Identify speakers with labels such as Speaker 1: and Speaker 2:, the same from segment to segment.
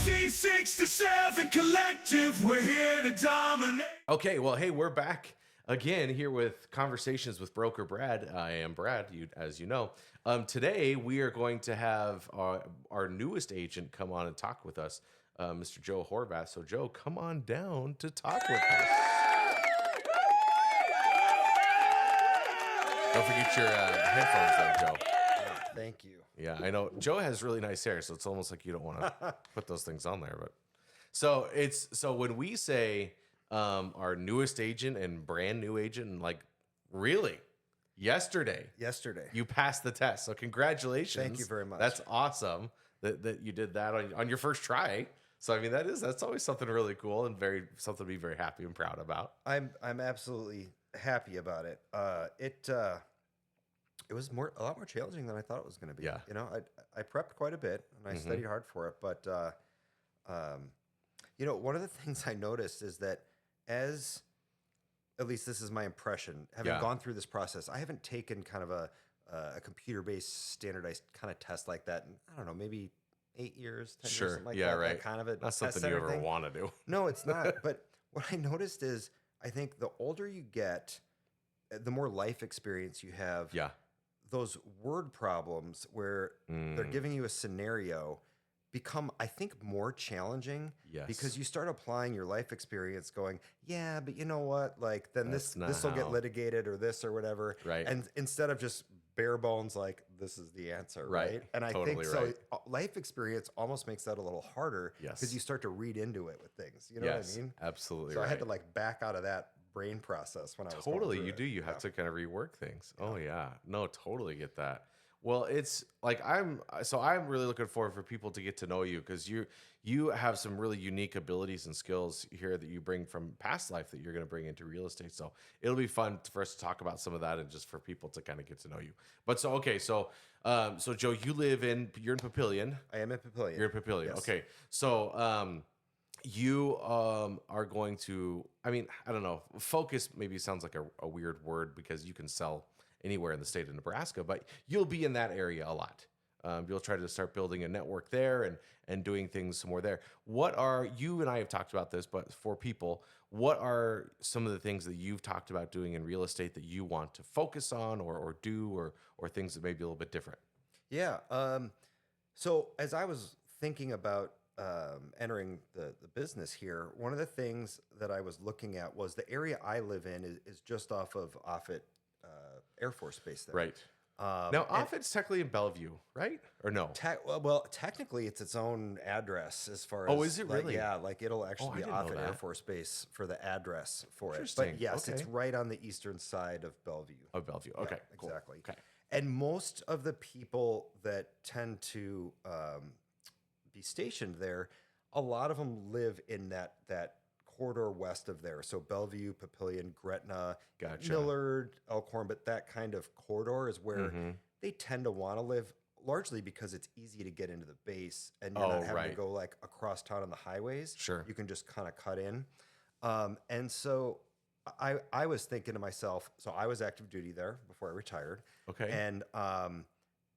Speaker 1: C67 Collective, we're here to dominate.
Speaker 2: Okay, well, hey, we're back again here with Conversations with Broker Brad. I am Brad, as you know. Today, we are going to have our newest agent come on and talk with us, Mr. Joe Horvath. So, Joe, come on down to talk with us. Don't forget your headphones there, Joe.
Speaker 3: Thank you.
Speaker 2: Yeah, I know. Joe has really nice hair, so it's almost like you don't want to put those things on there. But so when we say our newest agent and brand new agent, and like really yesterday you passed the test. So congratulations.
Speaker 3: Thank you very much.
Speaker 2: That's awesome that you did that on your first try. So I mean that's always something really cool and something to be very happy and proud about.
Speaker 3: I'm absolutely happy about it. It was a lot more challenging than I thought it was going to be.
Speaker 2: Yeah.
Speaker 3: You know, I prepped quite a bit and I studied hard for it. But, you know, one of the things I noticed is that at least this is my impression, having gone through this process, I haven't taken kind of a computer-based standardized kind of test like that in, I don't know, maybe 8 years, 10 years, something like that.
Speaker 2: Right.
Speaker 3: That kind of a
Speaker 2: Not something you ever want to do.
Speaker 3: No, it's not. But what I noticed is I think the older you get, the more life experience you have.
Speaker 2: Yeah.
Speaker 3: Those word problems where they're giving you a scenario become, I think, more challenging.
Speaker 2: Yes.
Speaker 3: Because you start applying your life experience going, yeah, but you know what? Like, then this will get litigated or this or whatever.
Speaker 2: Right.
Speaker 3: And instead of just bare bones, like, this is the answer. Right. And I
Speaker 2: Totally
Speaker 3: think
Speaker 2: right.
Speaker 3: so. Life experience almost makes that a little harder.
Speaker 2: Yes.
Speaker 3: Because you start to read into it with things. You know what I mean?
Speaker 2: Absolutely.
Speaker 3: So
Speaker 2: right.
Speaker 3: I had to like back out of that brain process when I was
Speaker 2: Totally,
Speaker 3: going
Speaker 2: you
Speaker 3: through
Speaker 2: do.
Speaker 3: it.
Speaker 2: You have to kind of rework things. Oh yeah, no, totally get that. Well, it's like I'm really looking forward for people to get to know you because you have some really unique abilities and skills here that you bring from past life that you're going to bring into real estate. So it'll be fun for us to talk about some of that and just for people to kind of get to know you. But so Joe, you're in Papillion.
Speaker 3: I am in Papillion.
Speaker 2: You're in Papillion.
Speaker 3: Yes.
Speaker 2: Okay, so. You are going to, I mean, I don't know, focus maybe sounds like a weird word because you can sell anywhere in the state of Nebraska, but you'll be in that area a lot. You'll try to start building a network there and doing things some more there. You and I have talked about this, but for people, what are some of the things that you've talked about doing in real estate that you want to focus on or do or things that may be a little bit different?
Speaker 3: Yeah. So as I was thinking about entering the business here, one of the things that I was looking at was the area I live in is just off of Offutt Air Force Base there.
Speaker 2: Right. Now, Offutt's technically in Bellevue, right? Or no?
Speaker 3: Well, technically, it's its own address as far as.
Speaker 2: Oh, is it really?
Speaker 3: Yeah, like it'll actually be
Speaker 2: didn't know
Speaker 3: Offutt Air
Speaker 2: that.
Speaker 3: Force Base for the address for it.
Speaker 2: Interesting.
Speaker 3: But yes, it's
Speaker 2: Okay.
Speaker 3: right on the eastern side of Bellevue.
Speaker 2: Of Bellevue. Okay.
Speaker 3: Yeah,
Speaker 2: Cool.
Speaker 3: exactly.
Speaker 2: Okay.
Speaker 3: And most of the people that tend to be stationed there, a lot of them live in that corridor west of there. So Bellevue, Papillion, Gretna,
Speaker 2: Gotcha.
Speaker 3: Millard, Elkhorn, but that kind of corridor is where they tend to want to live, largely because it's easy to get into the base and you're not having to go like across town on the highways.
Speaker 2: Sure.
Speaker 3: You can just kind of cut in. And so I was thinking to myself, so I was active duty there before I retired.
Speaker 2: Okay.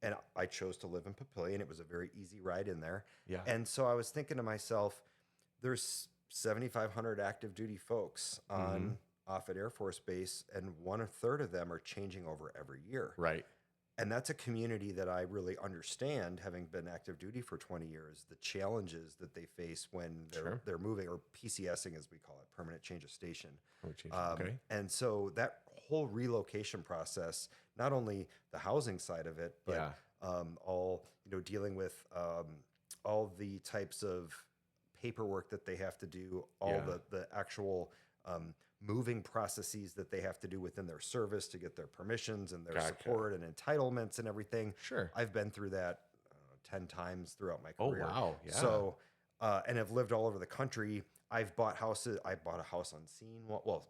Speaker 3: And I chose to live in Papillion. It was a very easy ride in there.
Speaker 2: Yeah.
Speaker 3: And so I was thinking to myself, there's 7,500 active duty folks on Offutt Air Force Base, and 1/3 of them are changing over every year.
Speaker 2: Right.
Speaker 3: And that's a community that I really understand, having been active duty for 20 years, the challenges that they face when they're moving, or PCSing as we call it, permanent change of station.
Speaker 2: Okay.
Speaker 3: And so that whole relocation process, not only the housing side of it, but all, dealing with all the types of paperwork that they have to do, all the actual moving processes that they have to do within their service to get their permissions and their support and entitlements and everything.
Speaker 2: Sure.
Speaker 3: I've been through that 10 times throughout my career.
Speaker 2: Oh, wow. Yeah.
Speaker 3: So, and I've lived all over the country. I've bought houses. I bought a house on scene. Well,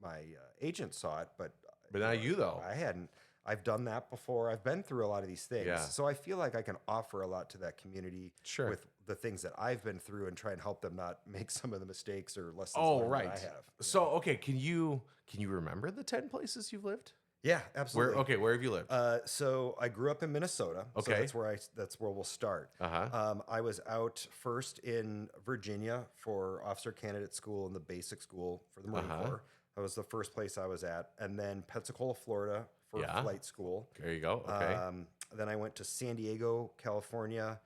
Speaker 3: my agent saw it, but
Speaker 2: not you though.
Speaker 3: I hadn't. I've done that before. I've been through a lot of these things.
Speaker 2: Yeah.
Speaker 3: So I feel like I can offer a lot to that community with the things that I've been through and try and help them not make some of the mistakes or lessons learned that I have.
Speaker 2: So, okay, can you remember the 10 places you've lived?
Speaker 3: Yeah, absolutely.
Speaker 2: Where have you lived?
Speaker 3: So I grew up in Minnesota. So
Speaker 2: Okay.
Speaker 3: that's where we'll start.
Speaker 2: Uh-huh.
Speaker 3: I was out first in Virginia for officer candidate school and the basic school for the Marine Corps. That was the first place I was at, and then Pensacola, Florida for
Speaker 2: Yeah.
Speaker 3: flight school.
Speaker 2: There you go. Okay.
Speaker 3: Then I went to San Diego, California,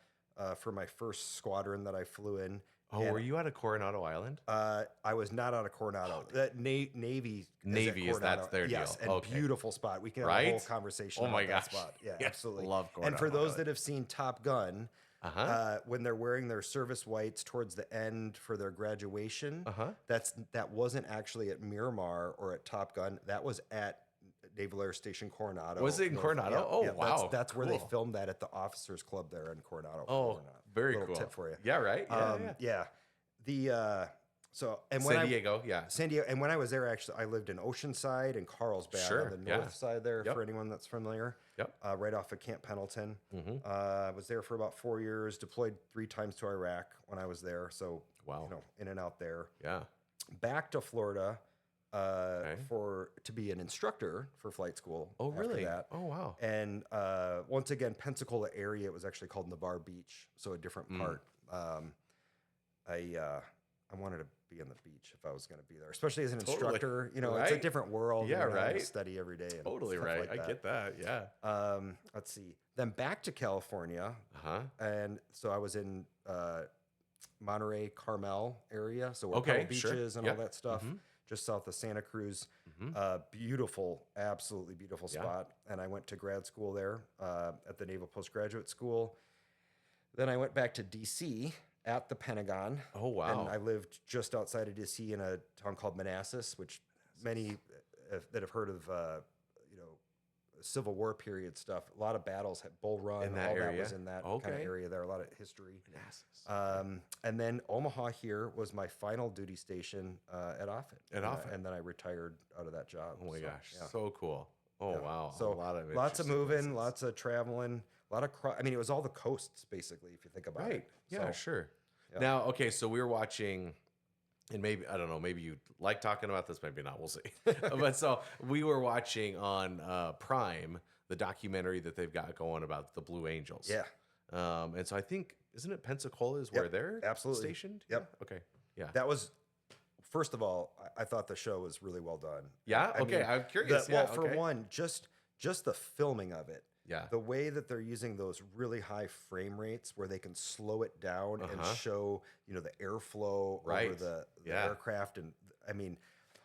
Speaker 3: for my first squadron that I flew in.
Speaker 2: Oh, were you out of Coronado Island?
Speaker 3: I was not out of Coronado. That Navy
Speaker 2: Navy that's their
Speaker 3: yes,
Speaker 2: deal.
Speaker 3: and beautiful spot. We can have a whole conversation about that spot. Yeah, absolutely.
Speaker 2: Love Coronado
Speaker 3: And for those
Speaker 2: Island.
Speaker 3: that have seen Top Gun, when they're wearing their service whites towards the end for their graduation, that wasn't actually at Miramar or at Top Gun. That was at Naval Air Station Coronado.
Speaker 2: Was it in Coronado?
Speaker 3: Yeah,
Speaker 2: Oh,
Speaker 3: yeah,
Speaker 2: wow.
Speaker 3: That's where they
Speaker 2: Cool.
Speaker 3: filmed that at the Officers Club there in Coronado.
Speaker 2: Oh, very
Speaker 3: Little
Speaker 2: cool.
Speaker 3: tip for you.
Speaker 2: Yeah, right? Yeah,
Speaker 3: Yeah. The so and
Speaker 2: San Diego, yeah.
Speaker 3: San Diego, and when I was there, actually, I lived in Oceanside and Carlsbad
Speaker 2: Sure,
Speaker 3: on the
Speaker 2: yeah.
Speaker 3: north side there.
Speaker 2: Yep.
Speaker 3: For anyone that's familiar,
Speaker 2: Yep.
Speaker 3: right off of Camp Pendleton.
Speaker 2: Mm-hmm.
Speaker 3: I was there for about 4 years. Deployed 3 times to Iraq when I was there. So
Speaker 2: Wow.
Speaker 3: in and out there.
Speaker 2: Yeah.
Speaker 3: Back to Florida to be an instructor for flight school.
Speaker 2: Oh,
Speaker 3: after
Speaker 2: really?
Speaker 3: That.
Speaker 2: Oh, wow.
Speaker 3: And once again, Pensacola area, it was actually called Navarre Beach, so a different part. I wanted to be on the beach if I was going to be there, especially as an instructor. It's a
Speaker 2: Right.
Speaker 3: different world.
Speaker 2: Yeah,
Speaker 3: having to
Speaker 2: right.
Speaker 3: study every day. And
Speaker 2: Totally
Speaker 3: stuff
Speaker 2: right.
Speaker 3: like
Speaker 2: I
Speaker 3: that.
Speaker 2: get that. Yeah.
Speaker 3: Let's see. Then back to California, and so I was in Monterey, Carmel area, so where Pebble
Speaker 2: sure.
Speaker 3: Beaches and
Speaker 2: Yep.
Speaker 3: all that stuff, just south of Santa Cruz. Beautiful, absolutely beautiful spot. And I went to grad school there at the Naval Postgraduate School. Then I went back to D.C. at the Pentagon.
Speaker 2: Oh, wow.
Speaker 3: And I lived just outside of D.C. in a town called Manassas, which many that have heard of, Civil War period stuff. A lot of battles, Bull Run,
Speaker 2: In that
Speaker 3: all that
Speaker 2: area?
Speaker 3: was in that kind of
Speaker 2: Okay.
Speaker 3: area there. A lot of history.
Speaker 2: Manassas.
Speaker 3: And then Omaha here was my final duty station at Offutt.
Speaker 2: At Offutt.
Speaker 3: And then I retired out of that job.
Speaker 2: Oh, my
Speaker 3: So,
Speaker 2: gosh.
Speaker 3: yeah.
Speaker 2: So cool. Oh,
Speaker 3: Yeah.
Speaker 2: wow.
Speaker 3: So
Speaker 2: a lot of
Speaker 3: lots of
Speaker 2: interesting
Speaker 3: moving,
Speaker 2: places.
Speaker 3: lots of traveling, a lot of. It was all the coasts basically, if you think about it.
Speaker 2: Right. Yeah,
Speaker 3: So,
Speaker 2: sure.
Speaker 3: yeah.
Speaker 2: Now, okay, so we were watching, and maybe, I don't know, maybe you like talking about this, maybe not, we'll see. But so we were watching on Prime the documentary that they've got going about the Blue Angels.
Speaker 3: Yeah.
Speaker 2: And so I think, isn't it Pensacola is where
Speaker 3: Yep,
Speaker 2: they're
Speaker 3: absolutely.
Speaker 2: stationed?
Speaker 3: Yep.
Speaker 2: Yeah? Okay. Yeah.
Speaker 3: That was, first of all, I thought the show was really well done.
Speaker 2: Yeah?
Speaker 3: I
Speaker 2: Okay,
Speaker 3: mean,
Speaker 2: I'm curious.
Speaker 3: Well,
Speaker 2: Yeah,
Speaker 3: for
Speaker 2: okay.
Speaker 3: one, just the filming of it.
Speaker 2: Yeah.
Speaker 3: The way that they're using those really high frame rates where they can slow it down and show, the airflow
Speaker 2: Right.
Speaker 3: over the
Speaker 2: Yeah.
Speaker 3: aircraft. And I mean,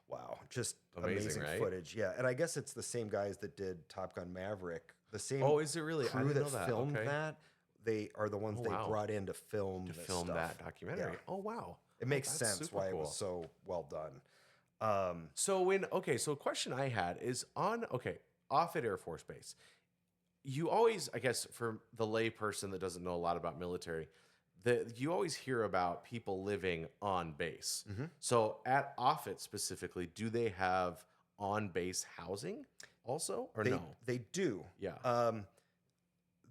Speaker 3: wow, just
Speaker 2: Amazing, right?
Speaker 3: footage. Yeah. And I guess it's the same guys that did Top Gun Maverick. The same
Speaker 2: Oh, is it really? I
Speaker 3: crew
Speaker 2: didn't
Speaker 3: that
Speaker 2: know that.
Speaker 3: filmed
Speaker 2: Okay.
Speaker 3: that. They are the ones
Speaker 2: Oh,
Speaker 3: they
Speaker 2: wow.
Speaker 3: brought in to film this
Speaker 2: Film
Speaker 3: stuff.
Speaker 2: that documentary.
Speaker 3: Yeah.
Speaker 2: Oh, wow.
Speaker 3: It makes
Speaker 2: that's
Speaker 3: sense
Speaker 2: super
Speaker 3: why it
Speaker 2: cool.
Speaker 3: was so well done.
Speaker 2: So so a question I had is off at Air Force Base. You always, I guess, for the lay person that doesn't know a lot about military, you always hear about people living on base. So at Offutt specifically, do they have on base housing also, or no?
Speaker 3: They do.
Speaker 2: Yeah.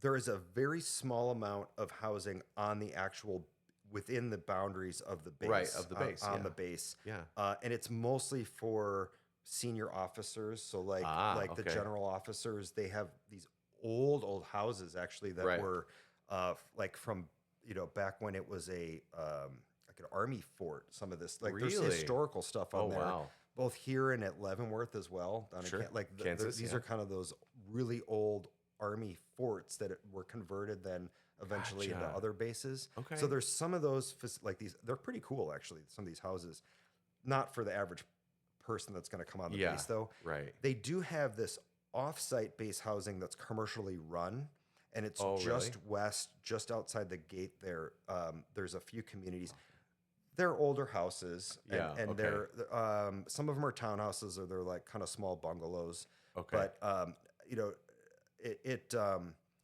Speaker 3: There is a very small amount of housing on the actual within the boundaries of the base.
Speaker 2: Right, of the base,
Speaker 3: on
Speaker 2: yeah.
Speaker 3: the base.
Speaker 2: Yeah.
Speaker 3: And it's mostly for senior officers. So like the
Speaker 2: okay.
Speaker 3: general officers, they have these old houses actually that
Speaker 2: Right.
Speaker 3: were like from back when it was a like an army fort. Some of this there's
Speaker 2: Really?
Speaker 3: historical stuff on
Speaker 2: Oh,
Speaker 3: there.
Speaker 2: wow.
Speaker 3: Both here and at Leavenworth as well. Down
Speaker 2: Sure.
Speaker 3: in
Speaker 2: Kansas,
Speaker 3: these
Speaker 2: yeah.
Speaker 3: are kind of those really old army forts that were converted then eventually into
Speaker 2: Gotcha.
Speaker 3: other bases.
Speaker 2: Okay.
Speaker 3: So there's some of those like these. They're pretty cool actually. Some of these houses, not for the average person that's going to come on the
Speaker 2: Yeah.
Speaker 3: base though.
Speaker 2: Right.
Speaker 3: They do have this off-site base housing that's commercially run, and it's
Speaker 2: Oh,
Speaker 3: just
Speaker 2: really?
Speaker 3: west, just outside the gate there. There's a few communities. They're older houses, and,
Speaker 2: Yeah,
Speaker 3: and
Speaker 2: okay.
Speaker 3: they're some of them are townhouses or they're like kind of small bungalows.
Speaker 2: Okay.
Speaker 3: But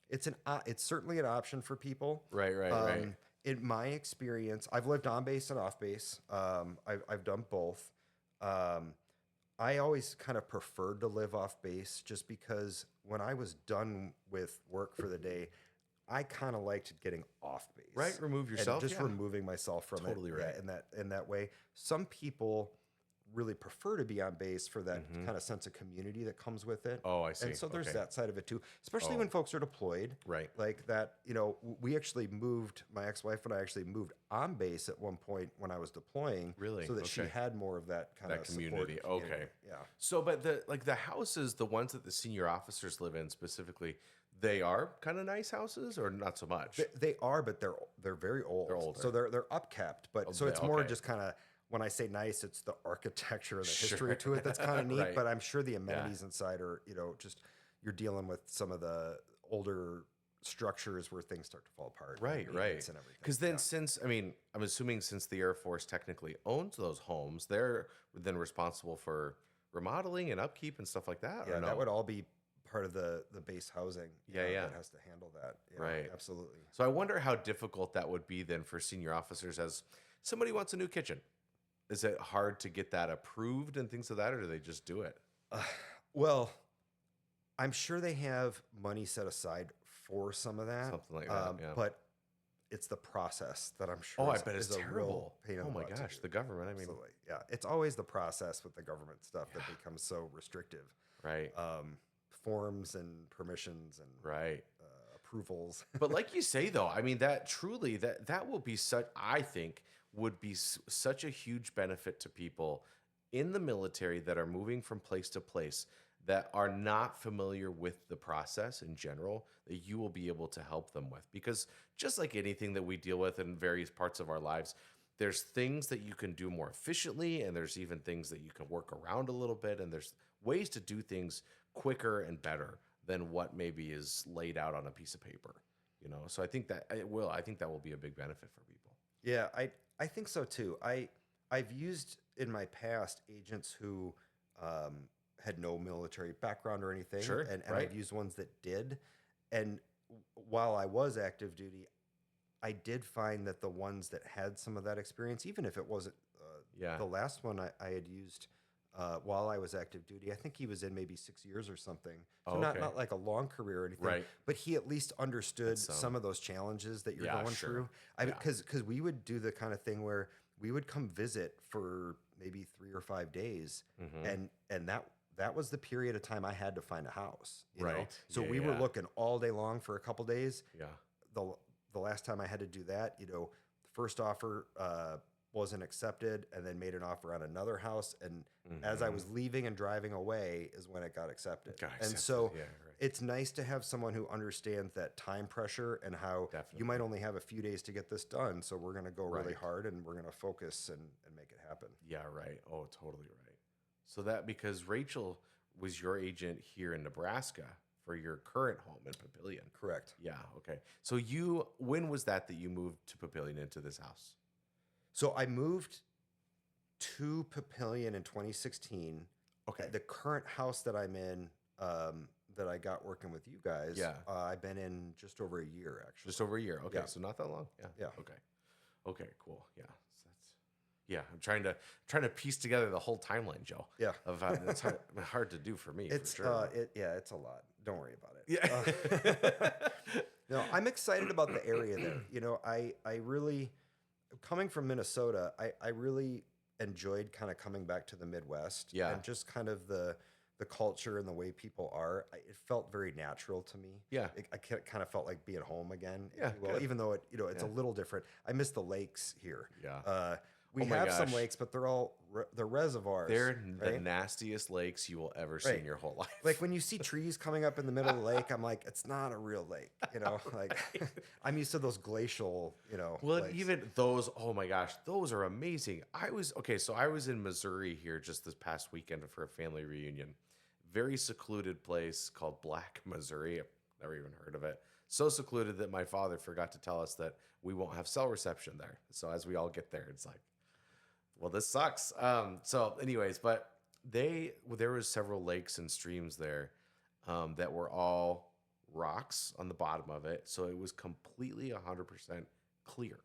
Speaker 3: it's certainly an option for people.
Speaker 2: Right.
Speaker 3: In my experience, I've lived on base and off base. I've done both. I always kind of preferred to live off base just because when I was done with work for the day, I kind of liked getting off base.
Speaker 2: Right, remove yourself,
Speaker 3: And just
Speaker 2: yeah.
Speaker 3: removing myself from
Speaker 2: Totally
Speaker 3: it.
Speaker 2: right.
Speaker 3: Yeah, in that way. Some people really prefer to be on base for that kind of sense of community that comes with it.
Speaker 2: Oh, I see.
Speaker 3: And so there's
Speaker 2: Okay.
Speaker 3: that side of it too, especially
Speaker 2: Oh.
Speaker 3: when folks are deployed.
Speaker 2: Right.
Speaker 3: Like that, we actually moved, my ex-wife and I actually moved on base at one point when I was deploying.
Speaker 2: Really?
Speaker 3: So that she
Speaker 2: Okay.
Speaker 3: had more of that kind
Speaker 2: That
Speaker 3: of support
Speaker 2: community.
Speaker 3: and community.
Speaker 2: Okay.
Speaker 3: Yeah.
Speaker 2: So, but the houses, the ones that the senior officers live in specifically, they are kind of nice houses, or not so much?
Speaker 3: They are, but they're very old.
Speaker 2: They're older.
Speaker 3: So they're upkept, but so
Speaker 2: they-
Speaker 3: it's more
Speaker 2: okay.
Speaker 3: just kind of, when I say nice, it's the architecture and the
Speaker 2: Sure.
Speaker 3: history to it that's kind of neat.
Speaker 2: Right.
Speaker 3: But I'm sure the amenities inside are, just you're dealing with some of the older structures where things start to fall apart. and
Speaker 2: Right,
Speaker 3: maintenance
Speaker 2: right.
Speaker 3: and everything.
Speaker 2: Because then,
Speaker 3: Yeah.
Speaker 2: I'm assuming since the Air Force technically owns those homes, they're then responsible for remodeling and upkeep and stuff like that.
Speaker 3: Yeah,
Speaker 2: or no?
Speaker 3: that would all be part of the base housing.
Speaker 2: Yeah.
Speaker 3: That has to handle that. Yeah,
Speaker 2: Right.
Speaker 3: Absolutely.
Speaker 2: So I wonder how difficult that would be then for senior officers as somebody wants a new kitchen. Is it hard to get that approved and things of that, or do they just do it?
Speaker 3: Well, I'm sure they have money set aside for some of that.
Speaker 2: Something like that, yeah.
Speaker 3: But it's the process that I'm sure
Speaker 2: Oh, I
Speaker 3: is,
Speaker 2: bet it's
Speaker 3: is a real
Speaker 2: terrible.
Speaker 3: pain in
Speaker 2: Oh
Speaker 3: the
Speaker 2: my
Speaker 3: butt to
Speaker 2: gosh,
Speaker 3: do.
Speaker 2: the government. I mean,
Speaker 3: Absolutely. Yeah. It's always the process with the government stuff that becomes so restrictive.
Speaker 2: right,
Speaker 3: Forms and permissions and
Speaker 2: right.
Speaker 3: approvals.
Speaker 2: But like you say, though, I mean, that truly that will be such. I think would be such a huge benefit to people in the military that are moving from place to place that are not familiar with the process in general, that you will be able to help them with. Because just like anything that we deal with in various parts of our lives, there's things that you can do more efficiently, and there's even things that you can work around a little bit, and there's ways to do things quicker and better than what maybe is laid out on a piece of paper. So I think that it will. I think that will be a big benefit for people.
Speaker 3: Yeah, I think so too. I've used in my past agents who had no military background or anything,
Speaker 2: Sure,
Speaker 3: and
Speaker 2: right.
Speaker 3: I've used ones that did. And while I was active duty, I did find that the ones that had some of that experience, even if it wasn't
Speaker 2: Yeah.
Speaker 3: the last one I had used while I was active duty, I think he was in maybe 6 years or something. So
Speaker 2: Oh, okay.
Speaker 3: not like a long career or anything,
Speaker 2: Right.
Speaker 3: but he at least understood
Speaker 2: That's,
Speaker 3: some of those challenges that you're
Speaker 2: yeah,
Speaker 3: going
Speaker 2: sure.
Speaker 3: through.
Speaker 2: Yeah.
Speaker 3: Because we would do the kind of thing where we would come visit for maybe 3 or 5 days,
Speaker 2: Mhm.
Speaker 3: and that was the period of time I had to find a house. You know?
Speaker 2: Right.
Speaker 3: So
Speaker 2: Yeah,
Speaker 3: we were
Speaker 2: yeah.
Speaker 3: looking all day long for a couple days.
Speaker 2: Yeah.
Speaker 3: The last time I had to do that, the first offer wasn't accepted, and then made an offer on another house. And as I was leaving and driving away is when it got accepted.
Speaker 2: Got
Speaker 3: And
Speaker 2: accepted,
Speaker 3: so
Speaker 2: yeah, right.
Speaker 3: it's nice to have someone who understands that time pressure and how you might only have a few days to get this done. So we're going to go really
Speaker 2: Right.
Speaker 3: hard, and we're going to focus and make it happen.
Speaker 2: Yeah, right. Oh, totally right. So that because Rachel was your agent here in Nebraska for your current home in Papillion.
Speaker 3: Correct.
Speaker 2: Yeah. Okay. So when was that you moved to Papillion into this house?
Speaker 3: So I moved to Papillion in 2016.
Speaker 2: Okay.
Speaker 3: The current house that I'm in, that I got working with you guys,
Speaker 2: Yeah.
Speaker 3: I've been in just over a year, actually.
Speaker 2: Just over a year. Okay.
Speaker 3: Yeah.
Speaker 2: So not that long. Yeah.
Speaker 3: Yeah.
Speaker 2: Okay. Okay. Cool. Yeah. So yeah. I'm trying to piece together the whole timeline, Joe.
Speaker 3: Yeah.
Speaker 2: Of it's hard to do for me.
Speaker 3: It's
Speaker 2: for sure.
Speaker 3: it's a lot. Don't worry about it.
Speaker 2: Yeah.
Speaker 3: No, I'm excited about the area there. I really, coming from Minnesota, I really enjoyed kind of coming back to the Midwest.
Speaker 2: Yeah.
Speaker 3: And just kind of the culture and the way people are. It felt very natural to me.
Speaker 2: Yeah.
Speaker 3: I kind of felt like being home again,
Speaker 2: Yeah,
Speaker 3: if you will,
Speaker 2: good.
Speaker 3: even though it's a
Speaker 2: Yeah.
Speaker 3: little different. I miss the lakes here.
Speaker 2: Yeah.
Speaker 3: We
Speaker 2: Oh my
Speaker 3: have some
Speaker 2: gosh.
Speaker 3: lakes, but they're all they're reservoirs.
Speaker 2: They're the
Speaker 3: right?
Speaker 2: nastiest lakes you will ever see in your whole life.
Speaker 3: Like when you see trees coming up in the middle of the lake, I'm like, it's not a real lake, Like I'm used to those glacial,
Speaker 2: Well,
Speaker 3: lakes.
Speaker 2: even those, oh my gosh, those are amazing. So I was in Missouri here just this past weekend for a family reunion. Very secluded place called Black, Missouri. I've never even heard of it. So secluded that my father forgot to tell us that we won't have cell reception there. So as we all get there, it's like, well, this sucks. So anyways, but there was several lakes and streams there that were all rocks on the bottom of it. So it was completely 100% clear.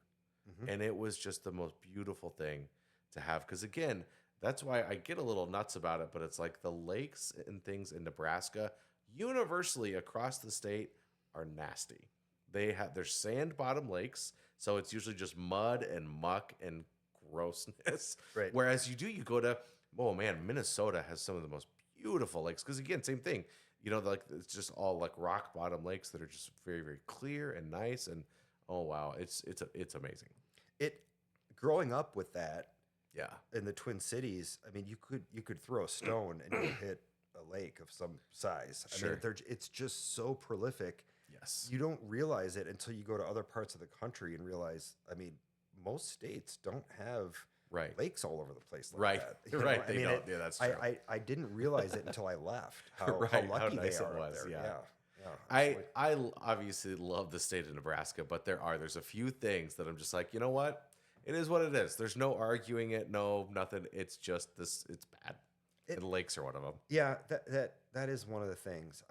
Speaker 2: And it was just the most beautiful thing to have. Because again, that's why I get a little nuts about it. But it's like the lakes and things in Nebraska, universally across the state, are nasty. They're sand bottom lakes. So it's usually just mud and muck and grossness.
Speaker 3: Right.
Speaker 2: Whereas you go to oh man, Minnesota has some of the most beautiful lakes. Because again, same thing. Like it's just all like rock bottom lakes that are just very, very clear and nice. And oh wow, it's amazing.
Speaker 3: It growing up with that
Speaker 2: Yeah,
Speaker 3: in the Twin Cities, I mean, you could throw a stone and you'll hit a lake of some size. I
Speaker 2: Sure.
Speaker 3: mean, it's just so prolific.
Speaker 2: yes,
Speaker 3: You don't realize it until you go to other parts of the country and realize, I mean, most states don't have
Speaker 2: right,
Speaker 3: lakes all over the place like
Speaker 2: right,
Speaker 3: that. You know,
Speaker 2: right.
Speaker 3: I
Speaker 2: They
Speaker 3: mean,
Speaker 2: don't. Yeah, that's true.
Speaker 3: I didn't realize it until I left. How
Speaker 2: Right, how
Speaker 3: lucky
Speaker 2: nice
Speaker 3: they
Speaker 2: it
Speaker 3: are up
Speaker 2: was,
Speaker 3: there.
Speaker 2: yeah.
Speaker 3: Yeah.
Speaker 2: I obviously love the state of Nebraska, but there's a few things that I'm just like, you know what? It is what it is. There's no arguing it, no nothing. It's just this. It's bad. And lakes are one of them.
Speaker 3: Yeah, that is one of the things.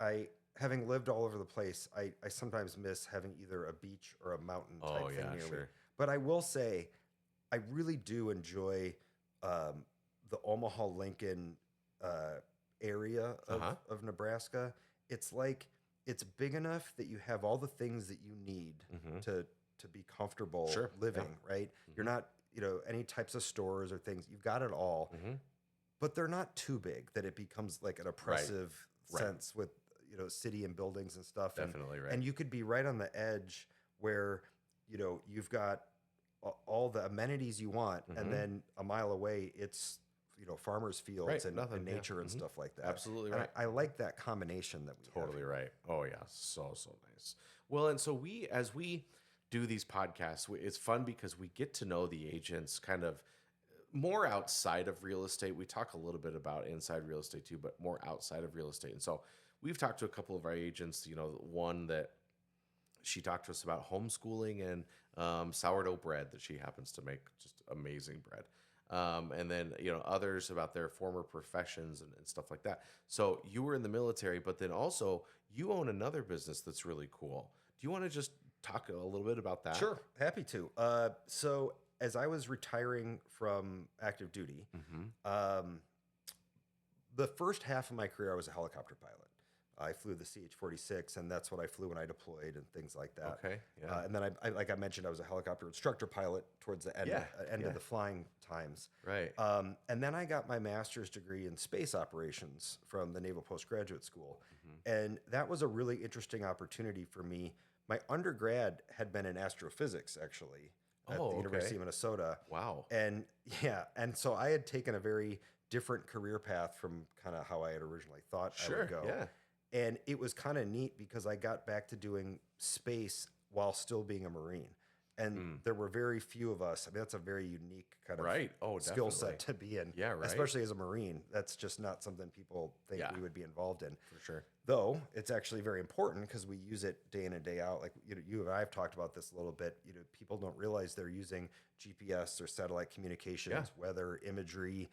Speaker 3: Having lived all over the place, I sometimes miss having either a beach or a mountain type
Speaker 2: Oh
Speaker 3: thing
Speaker 2: yeah,
Speaker 3: near me.
Speaker 2: sure.
Speaker 3: But I will say, I really do enjoy the Omaha Lincoln area
Speaker 2: Uh-huh.
Speaker 3: of Nebraska. It's like it's big enough that you have all the things that you need
Speaker 2: Mhm.
Speaker 3: to be comfortable
Speaker 2: Sure,
Speaker 3: living, right? You're not, any types of stores or things. You've got it all,
Speaker 2: Mhm.
Speaker 3: but they're not too big that it becomes like an oppressive
Speaker 2: Right.
Speaker 3: sense with city and buildings and stuff.
Speaker 2: Definitely right.
Speaker 3: And you could be right on the edge where you've got all the amenities you want,
Speaker 2: Mhm.
Speaker 3: and then a mile away it's farmers fields
Speaker 2: Right,
Speaker 3: and
Speaker 2: nothing, yeah.
Speaker 3: nature and
Speaker 2: Mhm.
Speaker 3: stuff like that.
Speaker 2: Absolutely
Speaker 3: And
Speaker 2: right.
Speaker 3: I like that combination that we have.
Speaker 2: Totally right. Oh yeah, so nice. Well, and so as we do these podcasts, it's fun because we get to know the agents kind of more outside of real estate. We talk a little bit about inside real estate too, but more outside of real estate. And so we've talked to a couple of our agents. One that she talked to us about homeschooling and sourdough bread that she happens to make, just amazing bread. And then others about their former professions and stuff like that. So you were in the military, but then also you own another business that's really cool. Do you want to just talk a little bit about that?
Speaker 3: Sure, happy to. So as I was retiring from active duty,
Speaker 2: Mm-hmm.
Speaker 3: the first half of my career, I was a helicopter pilot. I flew the CH-46, and that's what I flew when I deployed and things like that.
Speaker 2: Okay. Yeah.
Speaker 3: And then I, like I mentioned, I was a helicopter instructor pilot towards the end,
Speaker 2: Yeah,
Speaker 3: end
Speaker 2: yeah.
Speaker 3: of the flying times.
Speaker 2: Right.
Speaker 3: And then I got my master's degree in space operations from the Naval Postgraduate School.
Speaker 2: Mm-hmm.
Speaker 3: And that was a really interesting opportunity for me. My undergrad had been in astrophysics, actually, at
Speaker 2: Oh,
Speaker 3: the University
Speaker 2: okay.
Speaker 3: of Minnesota.
Speaker 2: Wow.
Speaker 3: And and so I had taken a very different career path from kind of how I had originally thought I
Speaker 2: Sure.
Speaker 3: would go.
Speaker 2: Yeah.
Speaker 3: And it was kind of neat because I got back to doing space while still being a Marine. And there were very few of us. I mean, that's a very unique kind of
Speaker 2: Right. Oh,
Speaker 3: skill
Speaker 2: definitely.
Speaker 3: set to be in.
Speaker 2: Yeah, right.
Speaker 3: Especially as a Marine. That's just not something people think
Speaker 2: Yeah.
Speaker 3: we would be involved in.
Speaker 2: For sure.
Speaker 3: Though it's actually very important because we use it day in and day out. Like you and I have talked about this a little bit. People don't realize they're using GPS or satellite communications,
Speaker 2: Yeah.
Speaker 3: weather, imagery.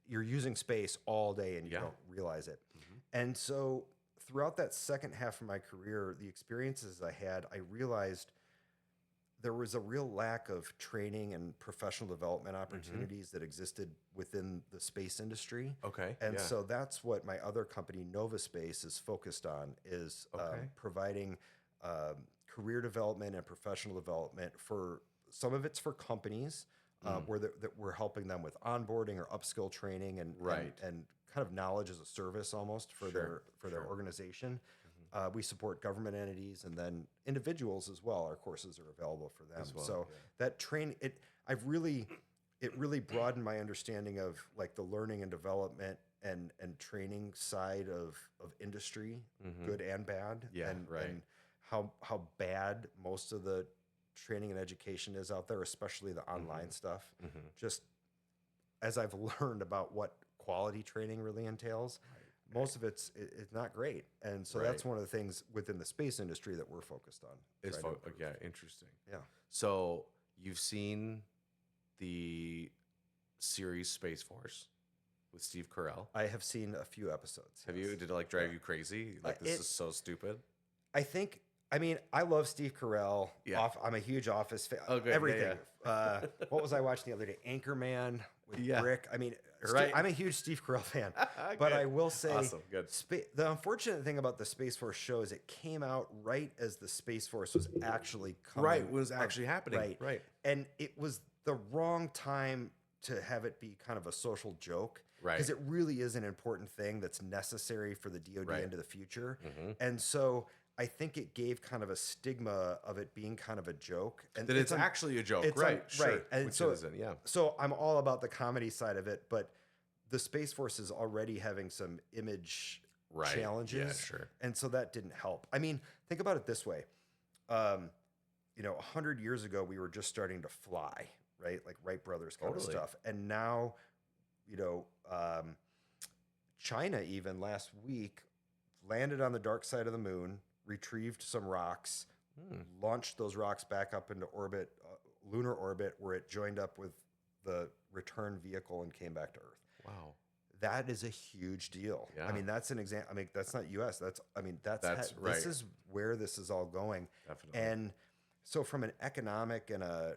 Speaker 3: You're using space all day and you
Speaker 2: Yeah.
Speaker 3: don't realize it.
Speaker 2: Mhm.
Speaker 3: And so throughout that second half of my career, the experiences I had, I realized there was a real lack of training and professional development opportunities that existed within the space industry.
Speaker 2: Okay.
Speaker 3: And
Speaker 2: yeah.
Speaker 3: so that's what my other company, Nova Space, is focused on, is
Speaker 2: Okay.
Speaker 3: providing career development and professional development for some of it's for companies where that we're helping them with onboarding or upskill training and
Speaker 2: Right.
Speaker 3: and kind of knowledge as a service almost for
Speaker 2: Sure,
Speaker 3: their
Speaker 2: sure.
Speaker 3: organization. We support government entities and then individuals as well. Our courses are available for them.
Speaker 2: As well,
Speaker 3: So
Speaker 2: yeah.
Speaker 3: that it really broadened my understanding of like the learning and development and training side of industry, good and bad.
Speaker 2: Mm-hmm. Yeah,
Speaker 3: and,
Speaker 2: right.
Speaker 3: and how bad most of the training and education is out there, especially the online stuff.
Speaker 2: Mm-hmm.
Speaker 3: Just as I've learned about what quality training really entails, most of it's not great. And so that's
Speaker 2: Right.
Speaker 3: one of the things within the space industry that we're focused on.
Speaker 2: It's
Speaker 3: trying to improve.
Speaker 2: yeah, interesting.
Speaker 3: Yeah.
Speaker 2: So you've seen the series Space Force with Steve Carell.
Speaker 3: I have seen a few episodes.
Speaker 2: Have
Speaker 3: yes.
Speaker 2: you? Did it like drive you crazy? Like this
Speaker 3: it-
Speaker 2: is so stupid.
Speaker 3: I mean, I love Steve Carell.
Speaker 2: Yeah.
Speaker 3: I'm a huge Office fan.
Speaker 2: Oh, good. Yeah,
Speaker 3: Everything. What was I watching the other day? Anchorman with
Speaker 2: Yeah.
Speaker 3: Rick. I mean,
Speaker 2: Right.
Speaker 3: I'm a huge Steve Carell fan. But
Speaker 2: Good.
Speaker 3: I will say,
Speaker 2: Awesome. Good.
Speaker 3: the unfortunate thing about the Space Force show is it came out right as the Space Force was actually coming.
Speaker 2: Right, it was actually happening.
Speaker 3: Right.
Speaker 2: Right.
Speaker 3: And it was the wrong time to have it be kind of a social joke,
Speaker 2: Right.
Speaker 3: because it really is an important thing that's necessary for the DoD
Speaker 2: Right.
Speaker 3: into the future.
Speaker 2: Mhm.
Speaker 3: And so I think it gave kind of a stigma of it being kind of a joke, and
Speaker 2: That it's actually a joke, right? Sure.
Speaker 3: right. And
Speaker 2: Which
Speaker 3: so
Speaker 2: it isn't, yeah.
Speaker 3: so I'm all about the comedy side of it, but the Space Force is already having some image
Speaker 2: Right.
Speaker 3: challenges,
Speaker 2: Yeah, sure.
Speaker 3: and so that didn't help. I mean, think about it this way. You know, 100 years ago, we were just starting to fly, right? Like Wright brothers kind of
Speaker 2: Totally.
Speaker 3: stuff. And now, you know, China even last week landed on the dark side of the moon, retrieved some rocks, launched those rocks back up into orbit, lunar orbit, where it joined up with the return vehicle and came back to Earth.
Speaker 2: Wow.
Speaker 3: That is a huge deal.
Speaker 2: Yeah.
Speaker 3: I mean, that's an example. I mean, that's not U.S. That's
Speaker 2: That's right.
Speaker 3: This is where this is all going.
Speaker 2: Definitely.
Speaker 3: And so, from an economic and a,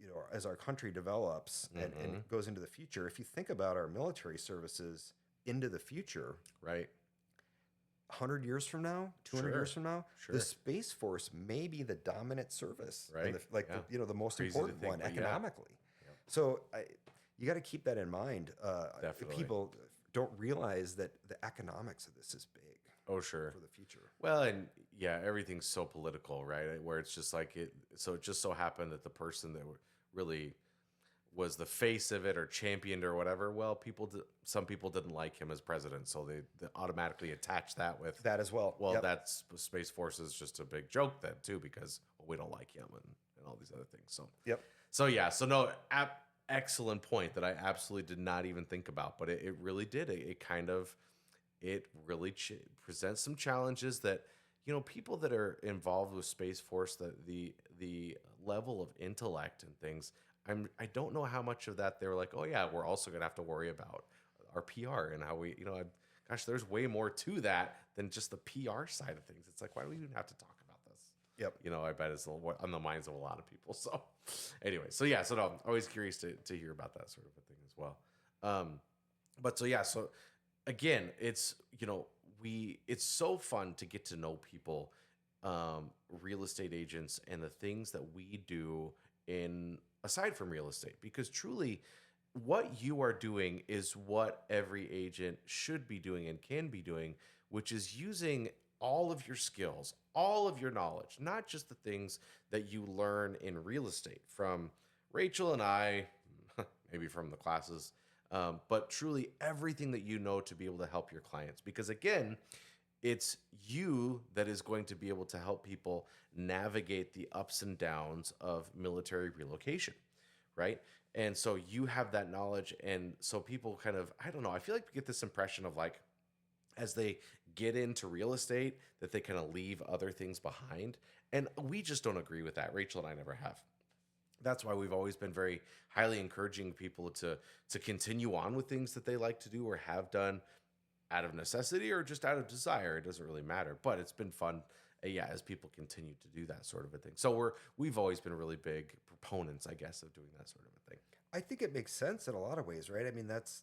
Speaker 3: you know, as our country develops and goes into the future, if you think about our military services into the future,
Speaker 2: Right.
Speaker 3: 100 years from now, 200
Speaker 2: Sure.
Speaker 3: years from now,
Speaker 2: Sure.
Speaker 3: the Space Force may be the dominant service, and
Speaker 2: Right. Yeah.
Speaker 3: you know, the most
Speaker 2: Crazy to
Speaker 3: important
Speaker 2: think,
Speaker 3: one
Speaker 2: but yeah.
Speaker 3: economically. So you got to keep that in mind.
Speaker 2: Definitely.
Speaker 3: People don't realize that the economics of this is big
Speaker 2: Oh, sure.
Speaker 3: for the future.
Speaker 2: Well, and yeah, everything's so political, right? Where it's just like it. So it just so happened that the person that really was the face of it or championed or whatever. Well, some people didn't like him as president, so they automatically attached that with
Speaker 3: That as well.
Speaker 2: Well,
Speaker 3: Yep.
Speaker 2: that's Space Force is just a big joke then too, because we don't like him and all these other things. So
Speaker 3: Yep.
Speaker 2: So yeah, so no, excellent point that I absolutely did not even think about, but it really did. It really presents some challenges that, you know, people that are involved with Space Force, that the level of intellect and things, I don't know how much of that they're like, oh yeah, we're also gonna have to worry about our PR and how we, you know, gosh, there's way more to that than just the PR side of things. It's like, why do we even have to talk about this?
Speaker 3: Yep.
Speaker 2: You know, I bet it's on the minds of a lot of people. So anyway, so yeah, so no, I'm always curious to hear about that sort of a thing as well. But so yeah, so again, it's, you know, it's so fun to get to know people, real estate agents, and the things that we do aside from real estate, because truly what you are doing is what every agent should be doing and can be doing, which is using all of your skills, all of your knowledge, not just the things that you learn in real estate from Rachel and I, maybe from the classes, but truly everything that you know to be able to help your clients. Because again, it's you that is going to be able to help people navigate the ups and downs of military relocation, right? And so you have that knowledge. And so people kind of, I don't know, I feel like we get this impression of like, as they get into real estate, that they kind of leave other things behind. And we just don't agree with that. Rachel and I never have. That's why we've always been very highly encouraging people to continue on with things that they like to do or have done out of necessity or just out of desire. It doesn't really matter, but it's been fun. Yeah, as people continue to do that sort of a thing. So we've always been really big proponents, I guess, of doing that sort of a thing.
Speaker 3: I think it makes sense in a lot of ways, right? I mean, that's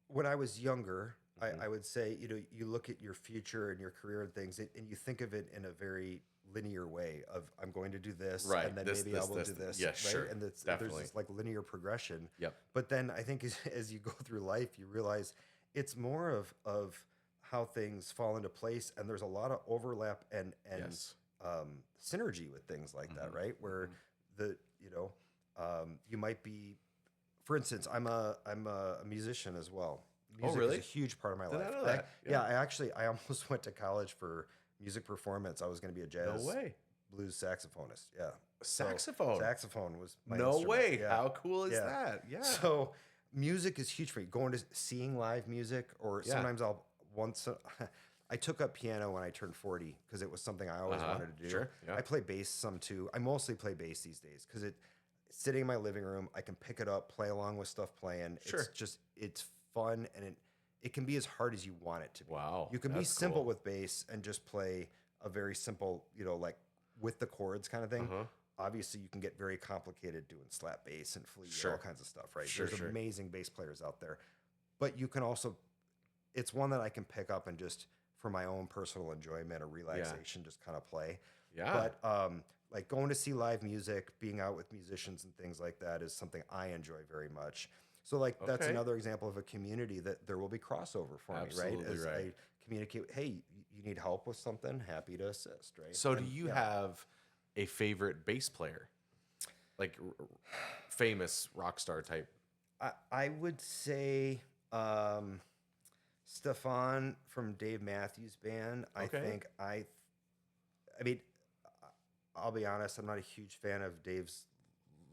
Speaker 3: when I was younger, I would say, you know, you look at your future and your career and things, and you think of it in a very linear way of, I'm going to do this,
Speaker 2: Right.
Speaker 3: and then
Speaker 2: This,
Speaker 3: maybe
Speaker 2: this,
Speaker 3: I will
Speaker 2: this,
Speaker 3: do this.
Speaker 2: yeah,
Speaker 3: right?
Speaker 2: sure.
Speaker 3: And there's
Speaker 2: Definitely.
Speaker 3: this like linear progression.
Speaker 2: Yep.
Speaker 3: But then I think as you go through life, you realize it's more of how things fall into place, and there's a lot of overlap and
Speaker 2: Yes.
Speaker 3: synergy with things like that, right? Where you might be, for instance, I'm a musician as well. Music
Speaker 2: really?
Speaker 3: is a huge part of my
Speaker 2: Did
Speaker 3: life.
Speaker 2: not know that.
Speaker 3: Yeah, I almost went to college for music performance. I was going to be a jazz
Speaker 2: No way.
Speaker 3: blues saxophonist. Yeah.
Speaker 2: Saxophone?
Speaker 3: Saxophone was my
Speaker 2: No
Speaker 3: instrument.
Speaker 2: way.
Speaker 3: Yeah.
Speaker 2: How cool is
Speaker 3: Yeah.
Speaker 2: that? Yeah.
Speaker 3: So music is huge for me. Going to seeing live music, or
Speaker 2: Yeah.
Speaker 3: sometimes I took up piano when I turned 40 because it was something I always wanted to do.
Speaker 2: Sure, yeah.
Speaker 3: I play bass some too. I mostly play bass these days because sitting in my living room, I can pick it up, play along with stuff playing.
Speaker 2: Sure.
Speaker 3: It's fun, and it can be as hard as you want it to be.
Speaker 2: Wow,
Speaker 3: You can be
Speaker 2: that's
Speaker 3: simple
Speaker 2: cool.
Speaker 3: with bass and just play a very simple, like with the chords kind of thing. Obviously, you can get very complicated doing slap bass and flea and all kinds of stuff, right?
Speaker 2: Sure,
Speaker 3: There's
Speaker 2: sure.
Speaker 3: amazing bass players out there. But you can also, it's one that I can pick up and just for my own personal enjoyment or relaxation, just kind of play.
Speaker 2: Yeah.
Speaker 3: But like going to see live music, being out with musicians and things like that is something I enjoy very much. So like that's
Speaker 2: Okay.
Speaker 3: another example of a community that there will be crossover for
Speaker 2: Absolutely
Speaker 3: me, right? As
Speaker 2: right.
Speaker 3: I communicate, hey, you need help with something, happy to assist, right?
Speaker 2: So, do
Speaker 3: And
Speaker 2: you
Speaker 3: yeah.
Speaker 2: have a favorite bass player, like famous rock star type?
Speaker 3: I would say Stefan from Dave Matthews Band.
Speaker 2: Okay.
Speaker 3: I mean, I'll be honest, I'm not a huge fan of Dave's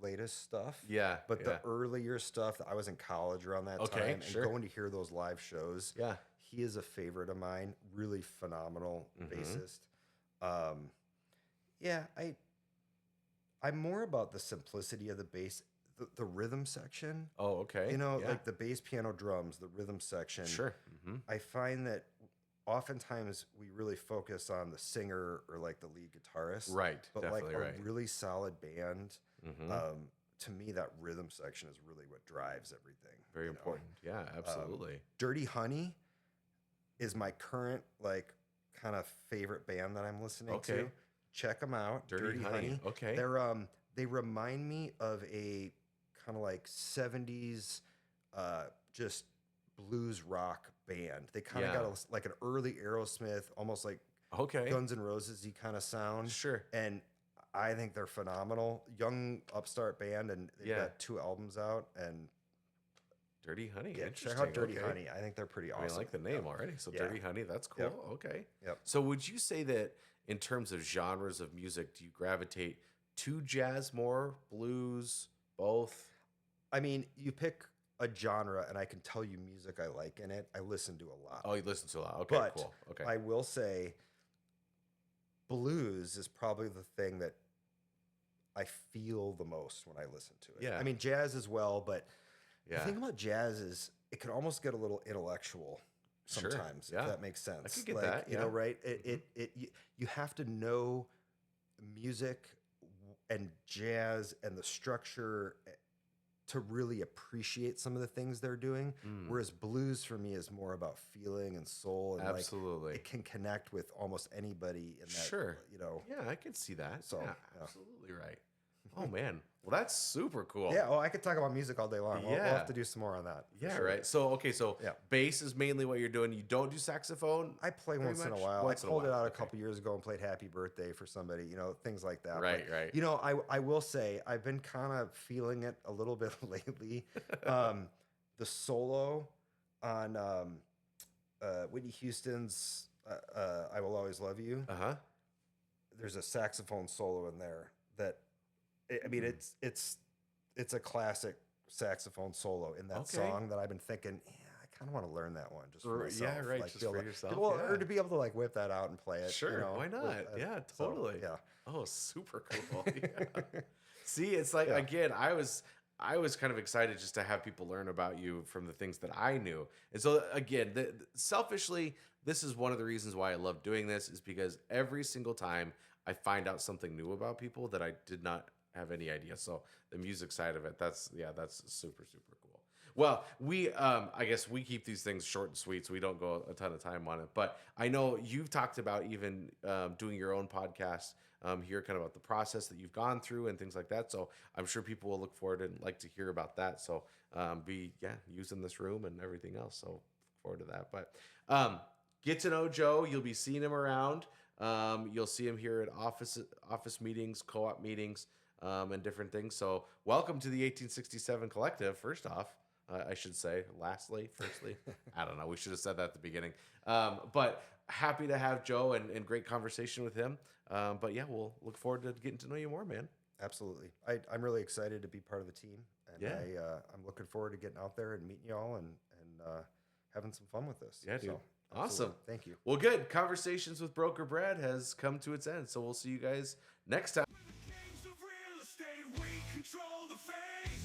Speaker 3: latest stuff.
Speaker 2: Yeah,
Speaker 3: But
Speaker 2: yeah.
Speaker 3: the earlier stuff, I was in college around that
Speaker 2: Okay,
Speaker 3: time, and
Speaker 2: sure.
Speaker 3: going to hear those live shows,
Speaker 2: Yeah.
Speaker 3: he is a favorite of mine. Really phenomenal bassist. Yeah, I'm more about the simplicity of the bass, the rhythm section.
Speaker 2: Oh, okay.
Speaker 3: You know,
Speaker 2: Yeah.
Speaker 3: like the bass, piano, drums, the rhythm section.
Speaker 2: Sure.
Speaker 3: I find that oftentimes we really focus on the singer or like the lead guitarist.
Speaker 2: Right.
Speaker 3: But
Speaker 2: Definitely
Speaker 3: like a
Speaker 2: right.
Speaker 3: really solid band, to me, that rhythm section is really what drives everything.
Speaker 2: Very
Speaker 3: you know?
Speaker 2: important. Yeah, absolutely.
Speaker 3: Dirty Honey is my current like kind of favorite band that I'm listening
Speaker 2: Okay.
Speaker 3: to. Check them out.
Speaker 2: Dirty Honey. Okay.
Speaker 3: They remind me of a kind of like 70s just blues rock band. They kind of
Speaker 2: Yeah.
Speaker 3: got like an early Aerosmith, almost like
Speaker 2: Okay.
Speaker 3: Guns N' Roses-y kind of sound.
Speaker 2: Sure.
Speaker 3: And I think they're phenomenal. Young upstart band, and they've
Speaker 2: Yeah.
Speaker 3: got 2 albums out. And
Speaker 2: Dirty Honey.
Speaker 3: yeah,
Speaker 2: Interesting.
Speaker 3: check out Dirty
Speaker 2: Okay.
Speaker 3: Honey. I think they're pretty
Speaker 2: I
Speaker 3: awesome.
Speaker 2: mean, I like the name already. So,
Speaker 3: Yeah.
Speaker 2: Dirty Honey, that's cool.
Speaker 3: Yep.
Speaker 2: Okay.
Speaker 3: Yep.
Speaker 2: So, would you say that in terms of genres of music, do you gravitate to jazz more, blues, both?
Speaker 3: I mean, you pick a genre, and I can tell you music I like in it. I listen to a lot.
Speaker 2: Oh, you listen to a lot. Okay,
Speaker 3: But
Speaker 2: cool. Okay.
Speaker 3: I will say blues is probably the thing that I feel the most when I listen to it.
Speaker 2: Yeah.
Speaker 3: I mean, jazz as well, but
Speaker 2: Yeah.
Speaker 3: the thing about jazz is it can almost get a little intellectual
Speaker 2: Sure.
Speaker 3: sometimes,
Speaker 2: Yeah.
Speaker 3: if that makes sense.
Speaker 2: could get
Speaker 3: like,
Speaker 2: that,
Speaker 3: you know,
Speaker 2: yeah.
Speaker 3: right? You have to know music and jazz and the structure to really appreciate some of the things they're doing. Whereas blues for me is more about feeling and soul, and
Speaker 2: Absolutely.
Speaker 3: like it can connect with almost anybody in that,
Speaker 2: Sure.
Speaker 3: you know.
Speaker 2: Yeah, I can see that.
Speaker 3: So,
Speaker 2: yeah,
Speaker 3: yeah.
Speaker 2: absolutely right. Oh man, well that's super cool.
Speaker 3: Yeah, I could talk about music all day long. We'll
Speaker 2: Yeah.
Speaker 3: have to do some more on that. for
Speaker 2: Yeah,
Speaker 3: sure.
Speaker 2: right. So okay, so
Speaker 3: Yeah.
Speaker 2: bass is mainly what you're doing. You don't do saxophone.
Speaker 3: I play
Speaker 2: Very
Speaker 3: once in a
Speaker 2: much?
Speaker 3: while.
Speaker 2: Once
Speaker 3: I
Speaker 2: in a
Speaker 3: pulled it
Speaker 2: while,
Speaker 3: out a
Speaker 2: okay.
Speaker 3: couple years ago and played Happy Birthday for somebody, you know, things like that.
Speaker 2: Right,
Speaker 3: But,
Speaker 2: right.
Speaker 3: You know, I will say I've been kind of feeling it a little bit lately. The solo on Whitney Houston's "I Will Always Love You."
Speaker 2: Uh-huh.
Speaker 3: There's a saxophone solo in there that, I mean, it's a classic saxophone solo in that
Speaker 2: Okay.
Speaker 3: song that I've been thinking, yeah, I kind of want to learn that one just for
Speaker 2: Yeah,
Speaker 3: myself.
Speaker 2: right,
Speaker 3: Like,
Speaker 2: just
Speaker 3: be able
Speaker 2: for
Speaker 3: to-
Speaker 2: yourself,
Speaker 3: well,
Speaker 2: yeah.
Speaker 3: or to be able to like whip that out and play it.
Speaker 2: Sure,
Speaker 3: you know,
Speaker 2: why
Speaker 3: with
Speaker 2: not?
Speaker 3: that.
Speaker 2: Yeah,
Speaker 3: So,
Speaker 2: totally.
Speaker 3: yeah.
Speaker 2: Oh, super cool. Yeah. See, it's like
Speaker 3: Yeah.
Speaker 2: again, I was kind of excited just to have people learn about you from the things that I knew. And so again, selfishly, this is one of the reasons why I love doing this, is because every single time I find out something new about people that I did not have any idea. So the music side of it, that's super, super cool. Well, I guess we keep these things short and sweet, so we don't go a ton of time on it. But I know you've talked about even doing your own podcast here, kind of about the process that you've gone through and things like that. So I'm sure people will look forward and like to hear about that. So using this room and everything else. So look forward to that. But get to know Joe. You'll be seeing him around. You'll see him here at office meetings, co-op meetings, and different things. So welcome to the 1867 Collective, first off. I should say, firstly. I don't know. We should have said that at the beginning. But happy to have Joe and great conversation with him. But yeah, we'll look forward to getting to know you more, man.
Speaker 3: Absolutely. I'm really excited to be part of the team, and
Speaker 2: Yeah.
Speaker 3: I'm looking forward to getting out there and meeting y'all and having some fun with this.
Speaker 2: Yeah, dude.
Speaker 3: So,
Speaker 2: Awesome.
Speaker 3: absolutely. Thank you.
Speaker 2: Well, good. Conversations with Broker Brad has come to its end. So we'll see you guys next time.
Speaker 1: We're the kings of real estate. We control the fame.